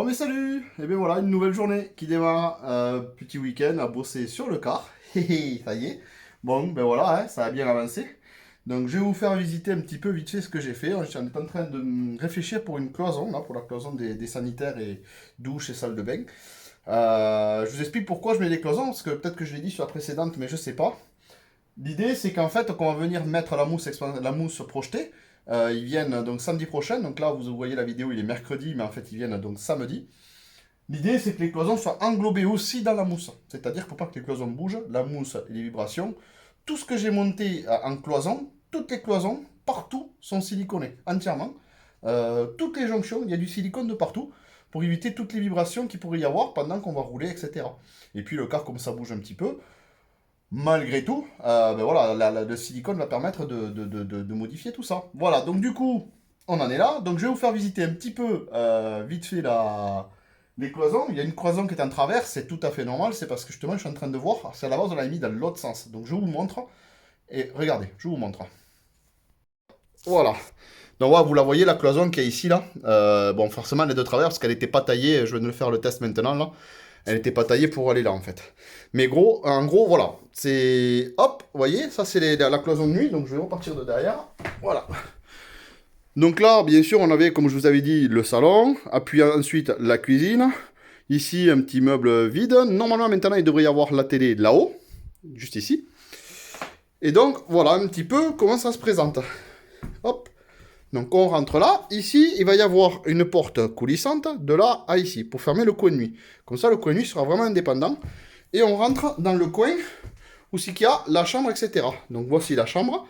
Bon mais salut. Et bien voilà, une nouvelle journée qui démarre. Petit week-end à bosser sur le car. Héhé, ça y est. Bon ben voilà, hein, ça a bien avancé. Donc je vais vous faire visiter un petit peu vite fait ce que j'ai fait. Je suis en train de réfléchir pour une cloison, là, pour la cloison des sanitaires et douches et salles de bain. Je vous explique pourquoi je mets des cloisons, parce que peut-être que je l'ai dit sur la précédente, mais je sais pas. L'idée, c'est qu'en fait, qu'on va venir mettre la mousse projetée. Ils viennent donc samedi prochain. Donc là, vous voyez la vidéo, il est mercredi, mais en fait, ils viennent donc samedi. L'idée, c'est que les cloisons soient englobées aussi dans la mousse. C'est-à-dire qu'il ne faut pas que les cloisons bougent, la mousse et les vibrations. Tout ce que j'ai monté en cloison, toutes les cloisons, partout, sont siliconées, entièrement. Toutes les jonctions, il y a du silicone de partout, pour éviter toutes les vibrations qu'il pourrait y avoir pendant qu'on va rouler, etc. Et puis le car, comme ça bouge un petit peu, malgré tout, ben voilà, le silicone va permettre de modifier tout ça. Voilà, donc du coup, on en est là. Donc je vais vous faire visiter un petit peu, vite fait, les cloisons. Il y a une cloison qui est en travers, c'est tout à fait normal, c'est parce que justement, je suis en train de voir, c'est à la base, on l'a mis dans l'autre sens. Donc je vous montre, et regardez, je vous montre. Voilà. Donc voilà, vous la voyez, la cloison qui est ici, là. Bon, forcément, elle est de travers, parce qu'elle n'était pas taillée, je viens de faire le test maintenant, là. Elle n'était pas taillée pour aller là, en fait. Mais gros, en gros, voilà. C'est... Hop, vous voyez, ça c'est la cloison de nuit, donc je vais repartir de derrière. Voilà. Donc là, bien sûr, on avait, comme je vous avais dit, le salon, puis ensuite la cuisine. Ici, un petit meuble vide. Normalement, maintenant, il devrait y avoir la télé là-haut, juste ici. Et donc, voilà un petit peu comment ça se présente. Hop. Donc on rentre là. Ici, il va y avoir une porte coulissante de là à ici pour fermer le coin de nuit. Comme ça, le coin de nuit sera vraiment indépendant. Et on rentre dans le coin où c'est qu'il y a la chambre, etc. Donc voici la chambre.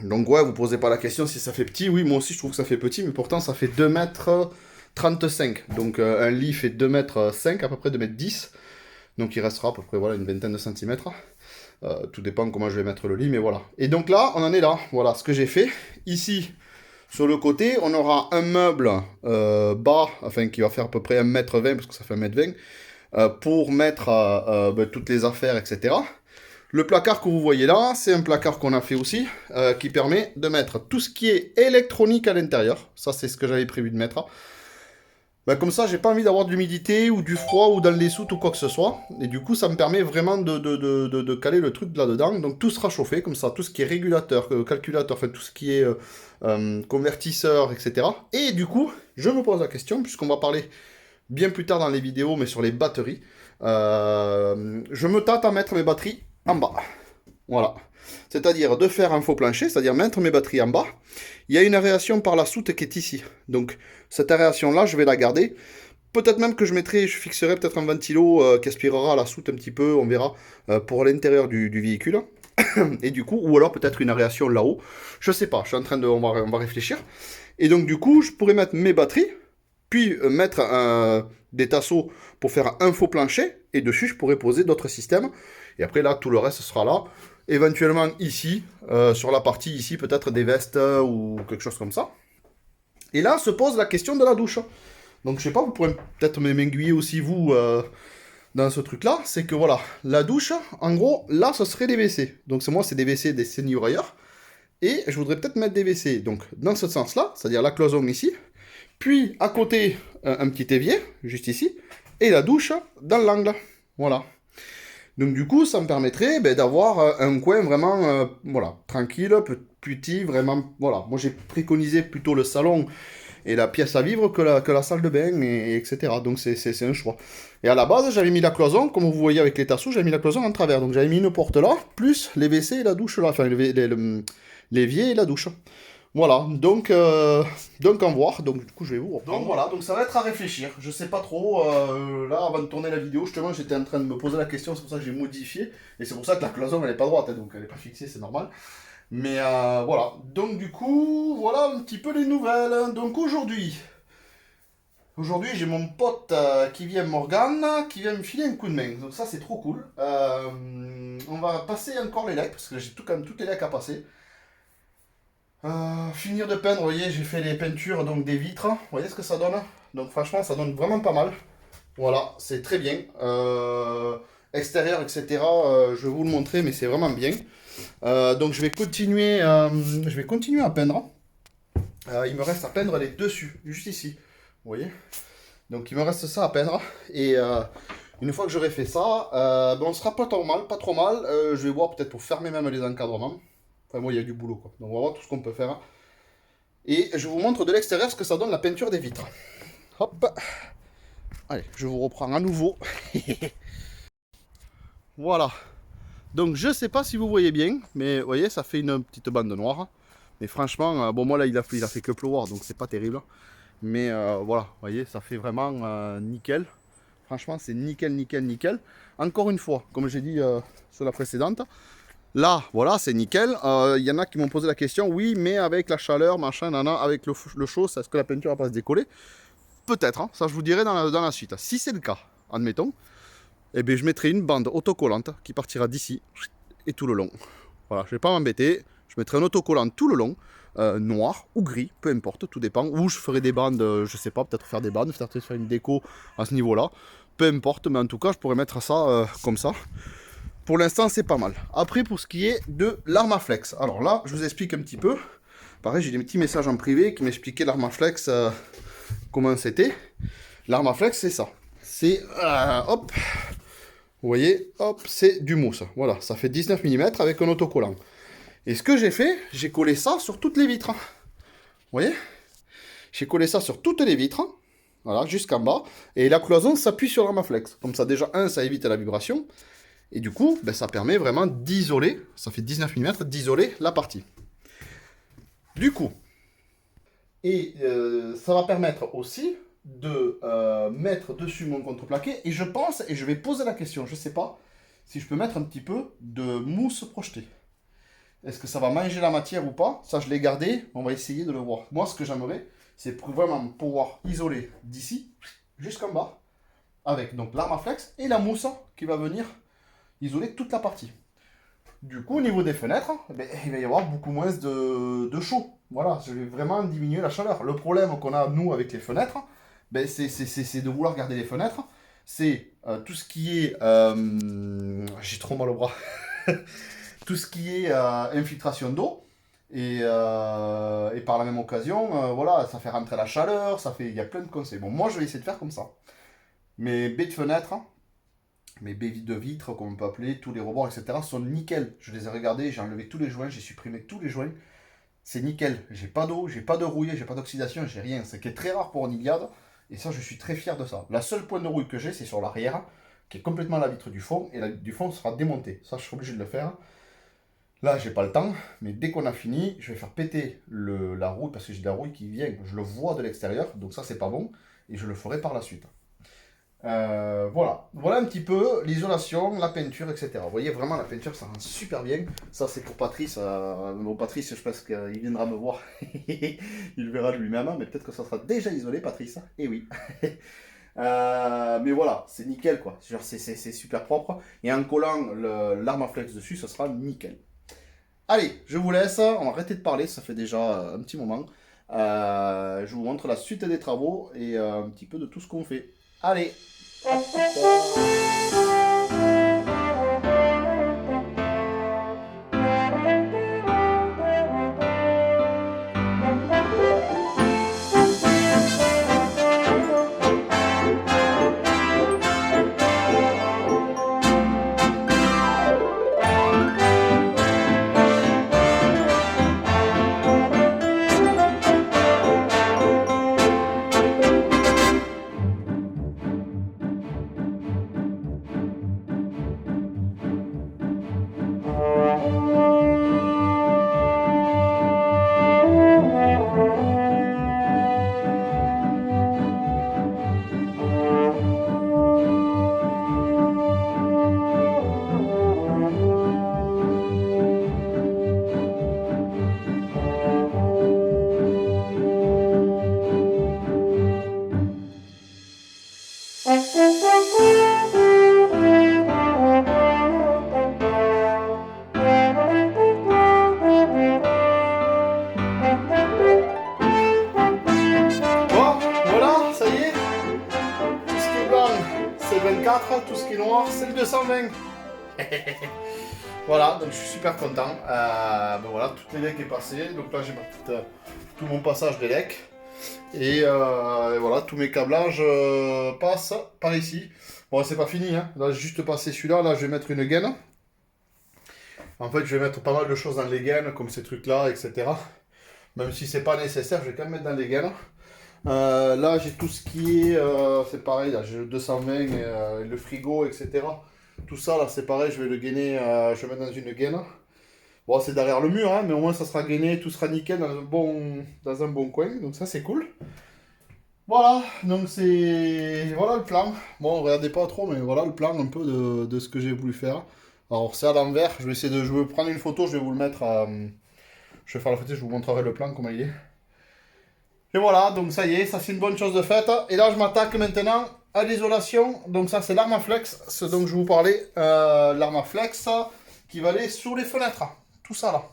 Donc ouais, vous posez pas la question si ça fait petit. Oui, moi aussi je trouve que ça fait petit, mais pourtant ça fait 2,35 m. Donc un lit fait 2,5 m, à peu près 2,10 m. Donc il restera à peu près voilà, une vingtaine de centimètres. Tout dépend comment je vais mettre le lit, mais voilà. Et donc là, on en est là. Voilà ce que j'ai fait. Ici, sur le côté, on aura un meuble bas, enfin qui va faire à peu près 1,20 m, parce que ça fait 1,20 m, pour mettre ben, toutes les affaires, etc. Le placard que vous voyez là, c'est un placard qu'on a fait aussi, qui permet de mettre tout ce qui est électronique à l'intérieur. Ça, c'est ce que j'avais prévu de mettre. Ben, comme ça, j'ai pas envie d'avoir de l'humidité ou du froid ou dans les soutes ou quoi que ce soit. Et du coup, ça me permet vraiment de caler le truc là-dedans. Donc tout sera chauffé, comme ça, tout ce qui est régulateur, calculateur, enfin tout ce qui est convertisseur, etc. Et du coup, je me pose la question, puisqu'on va parler bien plus tard dans les vidéos, mais sur les batteries. Je me tâte à mettre mes batteries en bas. Voilà. C'est-à-dire de faire un faux plancher, c'est-à-dire mettre mes batteries en bas. Il y a une aération par la soute qui est ici. Donc cette aération-là, je vais la garder. Peut-être même que je fixerai peut-être un ventilo qui aspirera la soute un petit peu, on verra, pour l'intérieur du véhicule. Et du coup, ou alors peut-être une aération là-haut. Je sais pas, je suis en train de, on va réfléchir. Et donc du coup, je pourrais mettre mes batteries, puis mettre des tasseaux pour faire un faux plancher, et dessus, je pourrais poser d'autres systèmes. Et après, là, tout le reste sera là. Éventuellement ici, sur la partie ici, peut-être des vestes ou quelque chose comme ça. Et là se pose la question de la douche. Donc je sais pas, vous pourrez peut-être m'aiguiller aussi vous dans ce truc-là. C'est que voilà, la douche, en gros, là ce serait des WC. Donc c'est moi, c'est des WC des seniors. Et je voudrais peut-être mettre des WC. Donc dans ce sens-là, c'est-à-dire la cloison ici. Puis à côté, un petit évier, juste ici. Et la douche dans l'angle. Voilà. Donc du coup, ça me permettrait ben, d'avoir un coin vraiment voilà, tranquille, petit, vraiment... Voilà, moi j'ai préconisé plutôt le salon et la pièce à vivre que la salle de bain, etc. Donc c'est un choix. Et à la base, j'avais mis la cloison, comme vous voyez avec les tasseaux, j'avais mis la cloison en travers. Donc j'avais mis une porte là, plus les WC et la douche là, enfin l'évier et la douche. Voilà, donc en voir, donc du coup je vais vous reprendre. Donc voilà, donc ça va être à réfléchir, je sais pas trop, là avant de tourner la vidéo justement j'étais en train de me poser la question, c'est pour ça que j'ai modifié, et c'est pour ça que la cloison elle est pas droite, hein, donc elle est pas fixée, c'est normal. Mais voilà, donc du coup, voilà un petit peu les nouvelles. Donc aujourd'hui j'ai mon pote qui vient Morgane, qui vient me filer un coup de main, donc ça c'est trop cool. On va passer encore les lacs, parce que j'ai quand même toutes les lacs à passer. Finir de peindre, vous voyez, j'ai fait les peintures donc des vitres. Vous voyez ce que ça donne? Donc franchement, ça donne vraiment pas mal. Voilà, c'est très bien. Extérieur, etc. Je vais vous le montrer, mais c'est vraiment bien. Donc je vais continuer à peindre. Il me reste à peindre les dessus, juste ici. Vous voyez? Donc il me reste ça à peindre. Et une fois que j'aurai fait ça, ben, on sera pas trop mal, pas trop mal. Je vais voir peut-être pour fermer même les encadrements. Enfin moi il y a du boulot quoi. Donc on va voir tout ce qu'on peut faire. Et je vous montre de l'extérieur ce que ça donne la peinture des vitres. Hop. Allez, je vous reprends à nouveau. Voilà. Donc je sais pas si vous voyez bien, mais vous voyez ça fait une petite bande noire. Mais franchement, bon moi là il a fait que pleuvoir donc c'est pas terrible. Mais voilà, vous voyez ça fait vraiment nickel. Franchement c'est nickel, nickel, nickel. Encore une fois, comme j'ai dit sur la précédente, là voilà c'est nickel. Il y en a qui m'ont posé la question, oui mais avec la chaleur, machin, nana, avec le chaud, est-ce que la peinture va pas se décoller? Peut-être, hein, ça je vous dirai dans la suite. Si c'est le cas, admettons, eh bien, je mettrai une bande autocollante qui partira d'ici et tout le long. Voilà, je ne vais pas m'embêter. Je mettrai un autocollant tout le long, noir ou gris, peu importe, tout dépend. Ou je ferai des bandes, je sais pas, peut-être faire des bandes, peut-être faire une déco à ce niveau-là. Peu importe, mais en tout cas, je pourrais mettre ça comme ça. Pour l'instant, c'est pas mal. Après, pour ce qui est de l'Armaflex. Alors là, je vous explique un petit peu. Pareil, j'ai des petits messages en privé qui m'expliquaient l'Armaflex, comment c'était. L'Armaflex, c'est ça. C'est, hop, vous voyez, hop, c'est du mousse. Voilà, ça fait 19 mm avec un autocollant. Et ce que j'ai fait, j'ai collé ça sur toutes les vitres. Vous voyez? J'ai collé ça sur toutes les vitres. Voilà, jusqu'en bas. Et la cloison s'appuie sur l'Armaflex. Comme ça, déjà, ça évite la vibration. Et du coup, ben, ça permet vraiment d'isoler, ça fait 19 mm, d'isoler la partie. Du coup, et ça va permettre aussi de mettre dessus mon contreplaqué. Et je pense, et je vais poser la question, je ne sais pas, si je peux mettre un petit peu de mousse projetée. Est-ce que ça va manger la matière ou pas? Ça, je l'ai gardé, on va essayer de le voir. Moi, ce que j'aimerais, c'est vraiment pouvoir isoler d'ici jusqu'en bas, avec donc l'Armaflex et la mousse qui va venir isoler toute la partie. Du coup, au niveau des fenêtres, ben, il va y avoir beaucoup moins de chaud. Voilà, je vais vraiment diminuer la chaleur. Le problème qu'on a, nous, avec les fenêtres, ben, c'est de vouloir garder les fenêtres. C'est tout ce qui est... j'ai trop mal au bras. Tout ce qui est infiltration d'eau. Et par la même occasion, voilà, ça fait rentrer la chaleur, il y a plein de conseils. Bon, moi, je vais essayer de faire comme ça. Mes baies de fenêtre, mes baies de vitres, comme on peut appeler, tous les rebords, etc., sont nickel. Je les ai regardés, j'ai enlevé tous les joints, j'ai supprimé tous les joints. C'est nickel. J'ai pas d'eau, j'ai pas de rouille, j'ai pas d'oxydation, j'ai rien. Ce qui est très rare pour une Iliad. Et ça, je suis très fier de ça. La seule point de rouille que j'ai, c'est sur l'arrière, qui est complètement la vitre du fond. Et la vitre du fond sera démontée. Ça, je suis obligé de le faire. Là, j'ai pas le temps, mais dès qu'on a fini, je vais faire péter la rouille, parce que j'ai de la rouille qui vient, je le vois de l'extérieur, donc ça c'est pas bon, et je le ferai par la suite. Voilà, voilà un petit peu l'isolation, la peinture, etc. Vous voyez vraiment la peinture, ça rend super bien. Ça c'est pour Patrice. Bon, Patrice, je pense qu'il viendra me voir, il verra lui-même, mais peut-être que ça sera déjà isolé, Patrice. Et oui. Mais voilà, c'est nickel quoi. C'est super propre. Et en collant l'Armaflex dessus, ça sera nickel. Allez, je vous laisse, on va arrêter de parler, ça fait déjà un petit moment. Je vous montre la suite des travaux et un petit peu de tout ce qu'on fait. Allez! Bon, voilà, ça y est. Tout ce qui est blanc, c'est le 24. Tout ce qui est noir, c'est le 220. Voilà, donc je suis super content. Ben voilà, toute l'élec est passée. Donc là, j'ai tout mon passage d'élec. Et voilà, tous mes câblages passent par ici. Bon, c'est pas fini, hein. Là, j'ai juste passé celui-là. Là, je vais mettre une gaine. En fait, je vais mettre pas mal de choses dans les gaines, comme ces trucs-là, etc. Même si c'est pas nécessaire, je vais quand même mettre dans les gaines. Là, j'ai tout ce qui est... c'est pareil, là, j'ai le 220 et le frigo, etc. Tout ça, là, c'est pareil, je vais le gainer, je vais mettre dans une gaine. Bon, c'est derrière le mur, hein, mais au moins, ça sera gainé, tout sera nickel dans un bon coin. Donc ça, c'est cool. Voilà, donc c'est... Voilà le plan. Bon, regardez pas trop, mais voilà le plan un peu de ce que j'ai voulu faire. Alors, c'est à l'envers. Je vais essayer de... Je vais prendre une photo, je vais vous le mettre à... Je vais faire la photo, je vous montrerai le plan, comment il est. Et voilà, donc ça y est, ça c'est une bonne chose de faite. Et là, je m'attaque maintenant à l'isolation. Donc ça, c'est l'Armaflex, ce dont je vous parlais. L'Armaflex qui va aller sous les fenêtres. Tout ça là.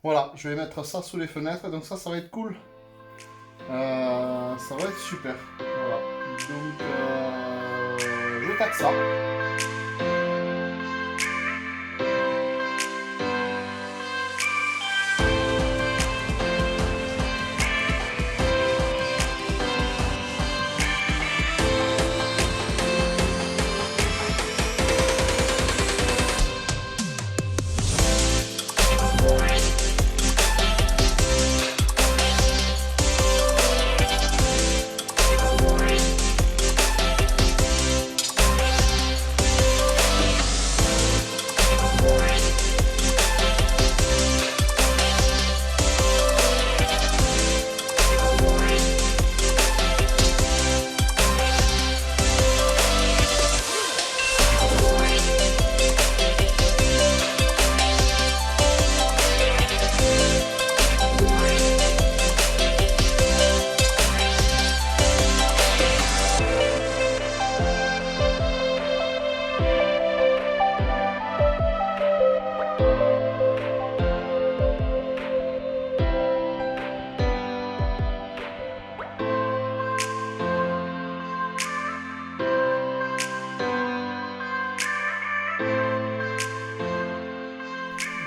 Voilà, je vais mettre ça sous les fenêtres. Donc ça va être cool. Ça va être super. Voilà. Donc, je taxe ça.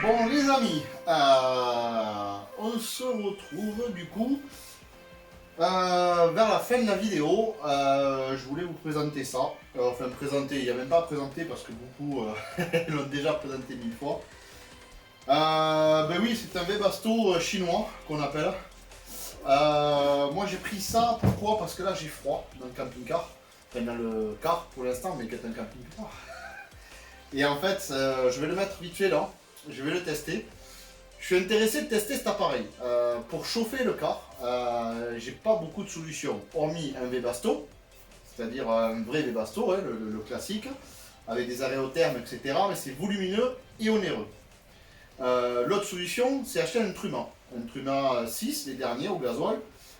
Bon les amis, on se retrouve du coup vers la fin de la vidéo. Je voulais vous présenter ça. Enfin présenter, il n'y a même pas à présenter parce que beaucoup l'ont déjà présenté 1000 fois. Ben oui, c'est un Webasto chinois qu'on appelle. Moi j'ai pris ça, pourquoi? Parce que là j'ai froid dans le camping-car. Enfin dans le car pour l'instant, mais qui est un camping-car. Et en fait, je vais le mettre vite fait là. Je vais le tester. Je suis intéressé de tester cet appareil. Pour chauffer le car, j'ai pas beaucoup de solutions. Hormis un Webasto, c'est-à-dire un vrai Webasto, hein, le classique, avec des aréothermes, etc. Mais c'est volumineux et onéreux. L'autre solution, c'est acheter un Truma 6, les derniers au gasoil,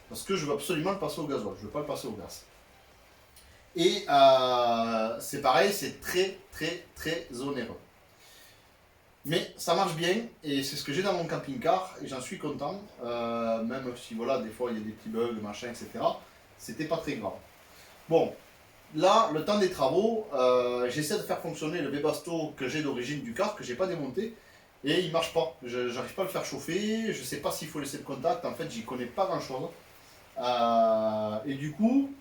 parce que je veux absolument le passer au gasoil. Je ne veux pas le passer au gaz. Et c'est pareil, c'est très onéreux. Mais ça marche bien et c'est ce que j'ai dans mon camping-car et j'en suis content. Même si voilà, des fois il y a des petits bugs, machin, etc. C'était pas très grave. Bon, là, le temps des travaux, j'essaie de faire fonctionner le Webasto que j'ai d'origine du car, que j'ai pas démonté. Et il marche pas. J'arrive pas à le faire chauffer. Je sais pas s'il faut laisser le contact. En fait, j'y connais pas grand chose. Et du coup,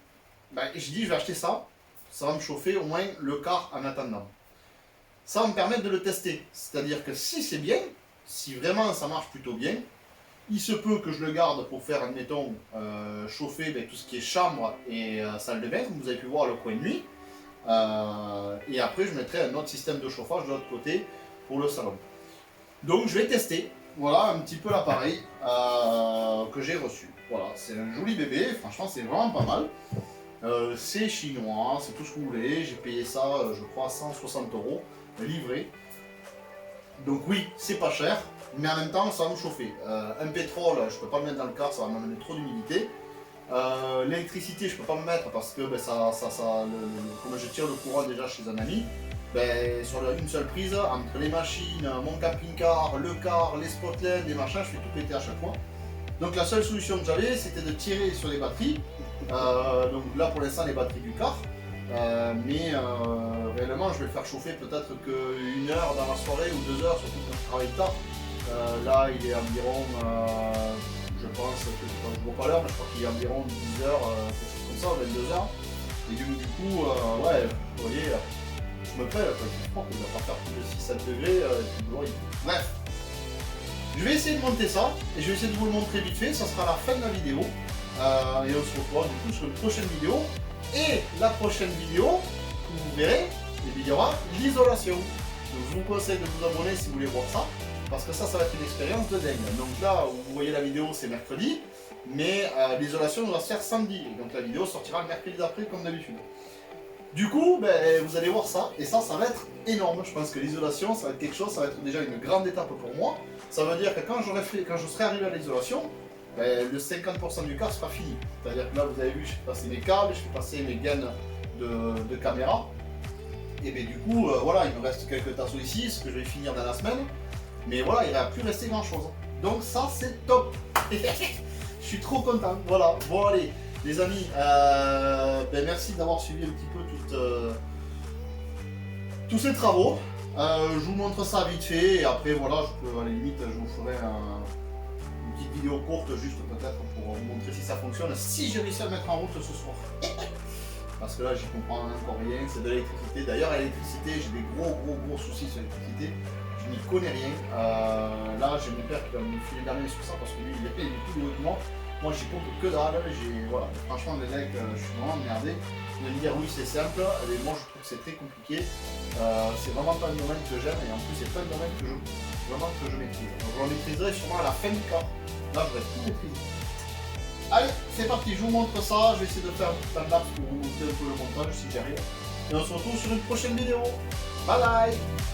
ben, je dis je vais acheter ça. Ça va me chauffer au moins le car en attendant. Ça va me permettre de le tester. C'est-à-dire que si c'est bien, si vraiment ça marche plutôt bien, il se peut que je le garde pour faire, admettons, chauffer ben, tout ce qui est chambre et salle de bain, comme vous avez pu voir le coin de nuit. Et après, je mettrai un autre système de chauffage de l'autre côté pour le salon. Donc, je vais tester. Voilà un petit peu l'appareil que j'ai reçu. Voilà, c'est un joli bébé. Franchement, c'est vraiment pas mal. C'est chinois, c'est tout ce que vous voulez. J'ai payé ça, je crois, 160 € livré. Donc oui, c'est pas cher, mais en même temps, ça va me chauffer. Un pétrole, je peux pas le mettre dans le car, ça va m'amener trop d'humidité. L'électricité, je peux pas me mettre parce que ben, comme je tire le courant déjà chez un ami, ben, sur une seule prise, entre les machines, mon camping-car, le car, les spotlets, les machins, je fais tout péter à chaque fois. Donc la seule solution que j'avais, c'était de tirer sur les batteries. Donc là, pour l'instant, les batteries du car. Mais réellement, je vais le faire chauffer peut-être qu'une heure dans la soirée ou 2 heures, surtout quand je travaille tard. Là, il est environ, je je pense que je ne vois pas l'heure, mais je crois qu'il est environ 10h, quelque chose comme ça, 22h. Et du coup, ouais, vous voyez, je me pèle, je crois qu'il ne va pas faire plus de 6-7 degrés, bref. Je vais essayer de monter ça, et je vais essayer de vous le montrer vite fait, ça sera la fin de la vidéo. Et on se retrouve du coup sur une prochaine vidéo. Et la prochaine vidéo, vous verrez, il y aura l'isolation. Donc je vous conseille de vous abonner si vous voulez voir ça, parce que ça va être une expérience de dingue. Donc là, vous voyez la vidéo, c'est mercredi, mais l'isolation va se faire samedi. Donc la vidéo sortira le mercredi d'après, comme d'habitude. Du coup, vous allez voir ça, et ça va être énorme. Je pense que l'isolation, ça va être quelque chose, ça va être déjà une grande étape pour moi. Ça veut dire que quand je serai arrivé à l'isolation, le 50% du quart sera fini. C'est-à-dire que là, vous avez vu, je fais passer mes câbles, je fais passer mes gaines de caméra. Et bien du coup, voilà, il me reste quelques tasseaux ici, ce que je vais finir dans la semaine. Mais voilà, il ne va plus rester grand-chose. Donc ça, c'est top. Je suis trop content. Voilà, bon allez, les amis, merci d'avoir suivi un petit peu tous ces travaux. Je vous montre ça vite fait, et après, voilà, à la limite, je vous ferai une petite vidéo courte, juste peut-être, pour vous montrer si ça fonctionne, si j'ai réussi à le mettre en route ce soir. Parce que là, j'y comprends encore rien, c'est de l'électricité. D'ailleurs, à l'électricité, j'ai des gros soucis sur l'électricité. Je n'y connais rien. Là, j'ai mon père qui va me filer la main sur ça parce que lui, il est plus doué que moi. Moi, j'y compte que dalle. Voilà. Franchement, les mecs, je suis vraiment emmerdé. De me dire oui, c'est simple, mais moi, je trouve que c'est très compliqué. C'est vraiment pas un domaine que j'aime, et en plus, c'est pas un domaine que je maîtrise. Donc, je le maîtriserai sûrement à la fin du quart. Là, je vais tout maîtriser. Allez, c'est parti, je vous montre ça, je vais essayer de faire un petit time-lapse pour vous montrer un peu le montage si j'y arrive. Et on se retrouve sur une prochaine vidéo. Bye bye.